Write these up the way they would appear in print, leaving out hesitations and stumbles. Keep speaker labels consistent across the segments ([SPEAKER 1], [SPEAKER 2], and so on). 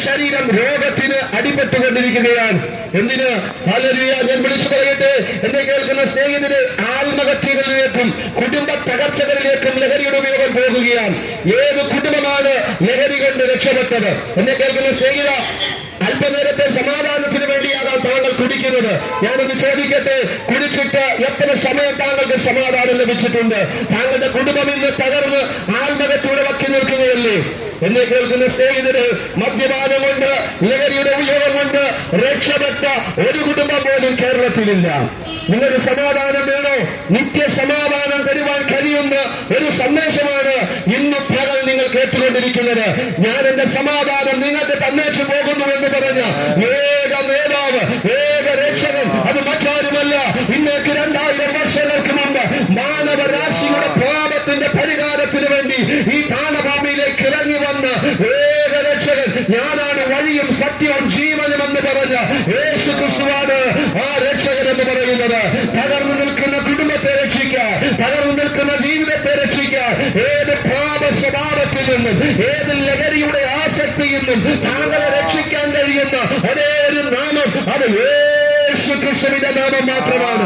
[SPEAKER 1] ശരീരം രോഗത്തിന് അടിപ്പെട്ടുകൊണ്ടിരിക്കുകയാണ്. എന്തിന്? ഹല്ലേലൂയ. ഞാൻ വിളിച്ചു പറയട്ടെ, എന്നെ കേൾക്കുന്ന സ്നേഹിതര്, ആത്മഹത്യകളിലേക്കും കുടുംബ തകർച്ചകളിലേക്കും ലഹരിയുടെ ഉപയോഗം പോകുകയാണ്. ഏത് കുടുംബമാണ് ലഹരി കൊണ്ട് രക്ഷപ്പെട്ടത്? എന്നെ കേൾക്കുന്ന സ്നേഹിത, അല്പനേരത്തെ സമാധാനത്തിന് വേണ്ടിയാകാം താങ്കൾ കുടിക്കുന്നത്. ഞാനൊന്ന് ചോദിക്കട്ടെ, കുടിച്ചിട്ട് എത്ര സമയം താങ്കൾക്ക് സമാധാനം ലഭിച്ചിട്ടുണ്ട്? താങ്കളുടെ കുടുംബം ഇന്ന് തകർന്ന് ആത്മഹത്യയുടെ വക്കി നിൽക്കുകയല്ലേ? എന്നെ കേൾക്കുന്ന സ്നേഹിതര്, മദ്യപാനം കൊണ്ട്, ലഹരിയുടെ ഉപയോഗം കൊണ്ട് രക്ഷപ്പെട്ട ഒരു കുടുംബം പോലും കേരളത്തിലില്ല. നിങ്ങൾക്ക് സമാധാനം വേണോ? നിത്യസമാധാനം തരുവാൻ കഴിയുന്ന ഒരു സന്ദേശമാണ് ഇന്ന് പകൽ നിങ്ങൾ കേട്ടുകൊണ്ടിരിക്കുന്നത്. ഞാൻ എന്റെ സമാധാനം നിങ്ങൾക്ക് തന്നേച്ചു പോകുന്നു എന്ന് പറഞ്ഞ ഏക നേതാവ്, ഏക രക്ഷകൻ, അത് മറ്റാരുമല്ല, ഇന്നേക്ക് 2000 വർഷങ്ങൾക്ക് മുമ്പ് മാനവരാശിയുടെ പാപത്തിന്റെ പരിഹാരത്തിന് വേണ്ടി ഈ താണഭൂമിയിലേക്ക് ഇറങ്ങി വന്ന ഏക രക്ഷകൻ, ഞാനാണ് വഴിയും സത്യവും ജീവനും എന്ന് പറഞ്ഞ യേശു ക്രിസ്തുവാണ് ആ രക്ഷകൻ എന്ന് പറയുന്നത്. തകർന്നു നിൽക്കുന്ന കുടുംബത്തെ രക്ഷിക്കാൻ, തകർന്നു നിൽക്കുന്ന ജീവിതത്തെ രക്ഷിക്കാൻ, ഏത് പാപ സ്വഭാവത്തിൽ നിന്നും, ഏത് ലഹരിയുടെ ആസക്തിയിൽ നിന്നും താങ്കളെ രക്ഷിക്കാൻ കഴിയുന്ന ഒരേ ഒരു നാമം, അത് യേശു ക്രിസ്തുവിന്റെ നാമം മാത്രമാണ്.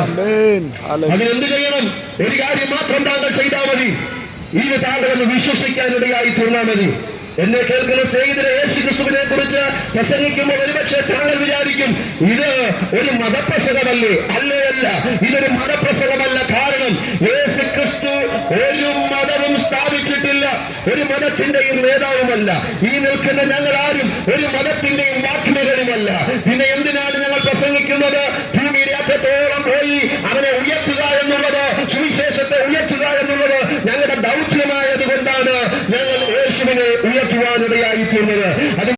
[SPEAKER 1] അതിനെന്ത് ചെയ്യണം? ഒരു കാര്യം മാത്രം താങ്കൾ ചെയ്താൽ മതി. ഇത് താങ്കളെന്ന് വിശ്വസിക്കാനിടയായി തീർന്നാൽ മതി. എന്നെ കേൾക്കുന്ന സ്നേഹിതരെ, യേശു ക്രിസ്തുവിനെ കുറിച്ച് പ്രസംഗിക്കുമ്പോൾ ഒരുപക്ഷെ താങ്കൾ വിചാരിക്കും, ഇത് ഒരു മതപ്രസംഗമല്ലേ? അല്ല, ഇതൊരു മതപ്രസംഗമല്ല. കാരണം യേശു ക്രിസ്തു ഒരു മതവും സ്ഥാപിച്ചിട്ടില്ല, ഒരു മതത്തിന്റെയും നേതാവുമല്ല. ഈ നിൽക്കുന്ന ഞങ്ങൾ ആരും ഒരു മതത്തിന്റെയും വാഗ്മികളുമല്ല. പിന്നെ എന്തിനാണ് ഞങ്ങൾ പ്രസംഗിക്കുന്നത്? ഭൂമിയുടെ അറ്റത്തോളം പോയി അവനെ ഉയർത്തുക എന്നുള്ളത്, സുവിശേഷത്തെ ഉയർത്തുക എന്നുള്ളത് ഞങ്ങളുടെ ദൗത്യമായത് കൊണ്ടാണ് ഞങ്ങൾ യേശുവിനെ ഉയർത്തുവാനിടയായി തീർന്നത്.